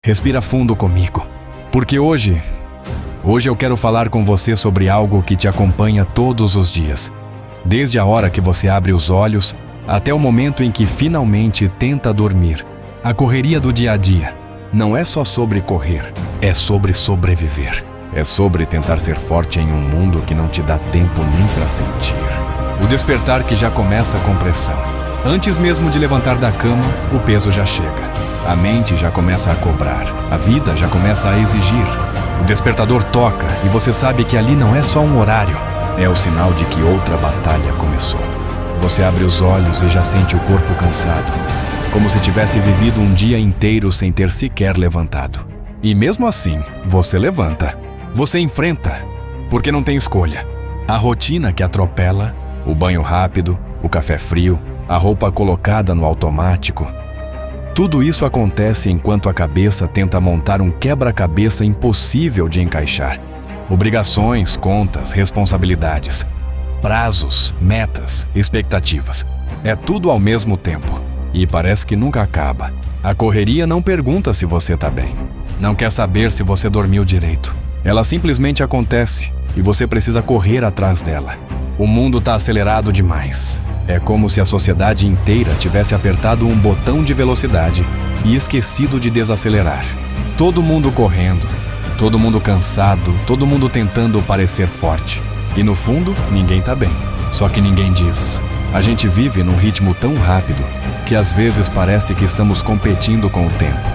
Respira fundo comigo, porque hoje eu quero falar com você sobre algo que te acompanha todos os dias, desde a hora que você abre os olhos até o momento em que finalmente tenta dormir. A correria do dia a dia não é só sobre correr, é sobre sobreviver. É sobre tentar ser forte em um mundo que não te dá tempo nem para sentir. O despertar que já começa com pressão. Antes mesmo de levantar da cama, o peso já chega. A mente já começa a cobrar. A vida já começa a exigir. O despertador toca e você sabe que ali não é só um horário. É o sinal de que outra batalha começou. Você abre os olhos e já sente o corpo cansado, como se tivesse vivido um dia inteiro sem ter sequer levantado. E mesmo assim, você levanta. Você enfrenta, porque não tem escolha. A rotina que atropela, o banho rápido, o café frio, a roupa colocada no automático. Tudo isso acontece enquanto a cabeça tenta montar um quebra-cabeça impossível de encaixar. Obrigações, contas, responsabilidades, prazos, metas, expectativas. É tudo ao mesmo tempo. E parece que nunca acaba. A correria não pergunta se você tá bem. Não quer saber se você dormiu direito. Ela simplesmente acontece e você precisa correr atrás dela. O mundo tá acelerado demais. É como se a sociedade inteira tivesse apertado um botão de velocidade e esquecido de desacelerar. Todo mundo correndo, todo mundo cansado, todo mundo tentando parecer forte. E no fundo, ninguém tá bem. Só que ninguém diz. A gente vive num ritmo tão rápido que às vezes parece que estamos competindo com o tempo.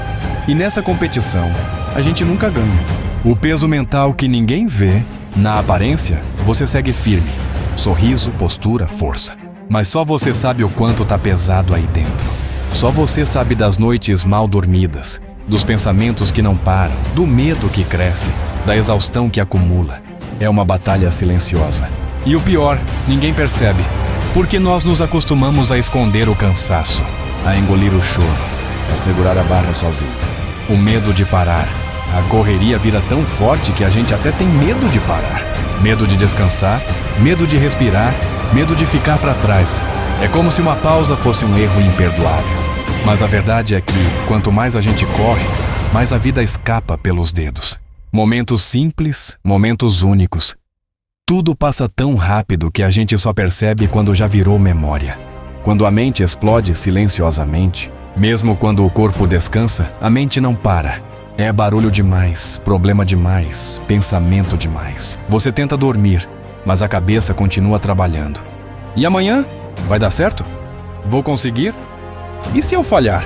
E nessa competição, a gente nunca ganha. O peso mental que ninguém vê, na aparência, você segue firme. Sorriso, postura, força. Mas só você sabe o quanto tá pesado aí dentro. Só você sabe das noites mal dormidas, dos pensamentos que não param, do medo que cresce, da exaustão que acumula. É uma batalha silenciosa. E o pior, ninguém percebe, porque nós nos acostumamos a esconder o cansaço, a engolir o choro, a segurar a barra sozinho. O medo de parar. A correria vira tão forte que a gente até tem medo de parar. Medo de descansar, medo de respirar, medo de ficar para trás. É como se uma pausa fosse um erro imperdoável. Mas a verdade é que, quanto mais a gente corre, mais a vida escapa pelos dedos. Momentos simples, momentos únicos. Tudo passa tão rápido que a gente só percebe quando já virou memória. Quando a mente explode silenciosamente, mesmo quando o corpo descansa, a mente não para. É barulho demais, problema demais, pensamento demais. Você tenta dormir, mas a cabeça continua trabalhando. E amanhã? Vai dar certo? Vou conseguir? E se eu falhar?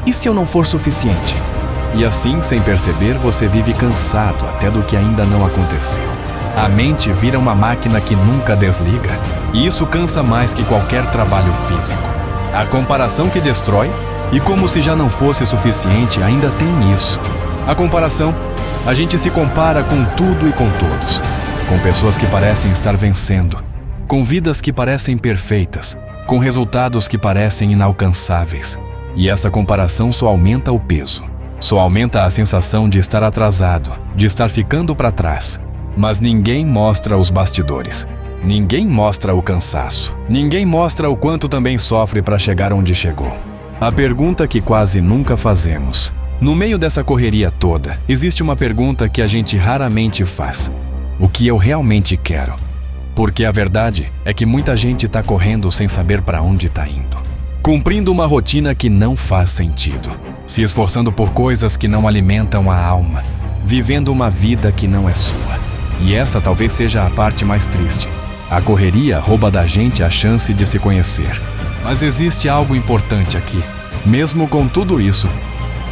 E se eu não for suficiente? E assim, sem perceber, você vive cansado até do que ainda não aconteceu. A mente vira uma máquina que nunca desliga, e isso cansa mais que qualquer trabalho físico. A comparação que destrói, e como se já não fosse suficiente, ainda tem isso. A comparação, a gente se compara com tudo e com todos. Com pessoas que parecem estar vencendo, com vidas que parecem perfeitas, com resultados que parecem inalcançáveis. E essa comparação só aumenta o peso, só aumenta a sensação de estar atrasado, de estar ficando para trás. Mas ninguém mostra os bastidores. Ninguém mostra o cansaço. Ninguém mostra o quanto também sofre para chegar onde chegou. A pergunta que quase nunca fazemos. No meio dessa correria toda, existe uma pergunta que a gente raramente faz. O que eu realmente quero? Porque a verdade é que muita gente está correndo sem saber para onde está indo. Cumprindo uma rotina que não faz sentido. Se esforçando por coisas que não alimentam a alma. Vivendo uma vida que não é sua. E essa talvez seja a parte mais triste. A correria rouba da gente a chance de se conhecer. Mas existe algo importante aqui. Mesmo com tudo isso,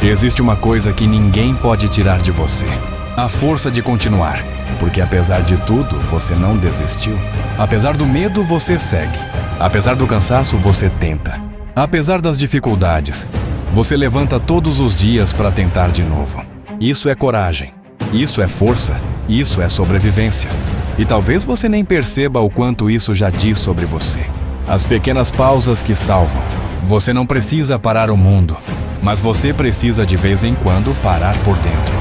existe uma coisa que ninguém pode tirar de você. A força de continuar. Porque apesar de tudo, você não desistiu. Apesar do medo, você segue. Apesar do cansaço, você tenta. Apesar das dificuldades, você levanta todos os dias para tentar de novo. Isso é coragem. Isso é força. Isso é sobrevivência. E talvez você nem perceba o quanto isso já diz sobre você. As pequenas pausas que salvam. Você não precisa parar o mundo, mas você precisa de vez em quando parar por dentro.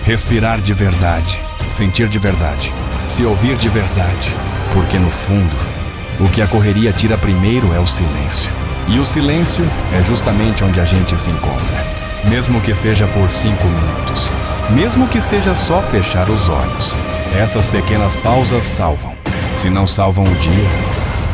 Respirar de verdade, sentir de verdade, se ouvir de verdade. Porque no fundo, o que a correria tira primeiro é o silêncio. E o silêncio é justamente onde a gente se encontra. mesmo que seja por 5 minutos, mesmo que seja só fechar os olhos. Essas pequenas pausas salvam. Se não salvam o dia,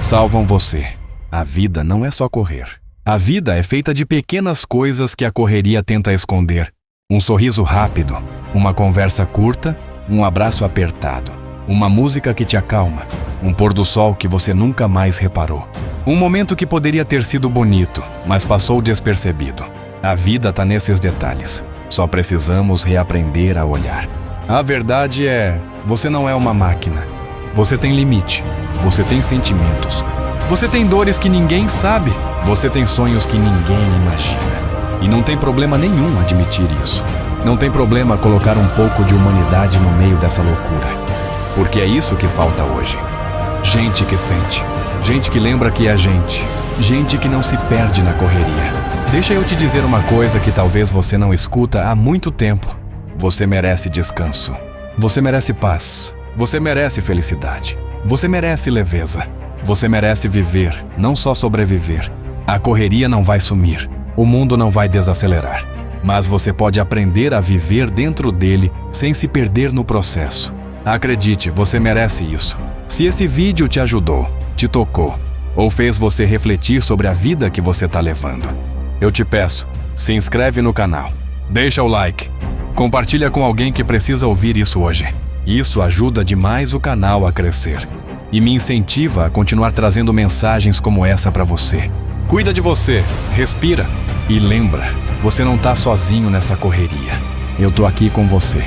salvam você. A vida não é só correr. A vida é feita de pequenas coisas que a correria tenta esconder. Um sorriso rápido, uma conversa curta, um abraço apertado, uma música que te acalma, um pôr do sol que você nunca mais reparou. Um momento que poderia ter sido bonito, mas passou despercebido. A vida tá nesses detalhes. Só precisamos reaprender a olhar. A verdade é, você não é uma máquina. Você tem limite. Você tem sentimentos. Você tem dores que ninguém sabe. Você tem sonhos que ninguém imagina. E não tem problema nenhum admitir isso. Não tem problema colocar um pouco de humanidade no meio dessa loucura. Porque é isso que falta hoje. Gente que sente. Gente que lembra que é gente. Gente que não se perde na correria. Deixa eu te dizer uma coisa que talvez você não escuta há muito tempo. Você merece descanso. Você merece paz. Você merece felicidade. Você merece leveza. Você merece viver, não só sobreviver. A correria não vai sumir. O mundo não vai desacelerar. Mas você pode aprender a viver dentro dele sem se perder no processo. Acredite, você merece isso. Se esse vídeo te ajudou, te tocou, ou fez você refletir sobre a vida que você está levando, eu te peço, se inscreve no canal, deixa o like, compartilha com alguém que precisa ouvir isso hoje. Isso ajuda demais o canal a crescer e me incentiva a continuar trazendo mensagens como essa para você. Cuida de você, respira e lembra, você não tá sozinho nessa correria. Eu tô aqui com você.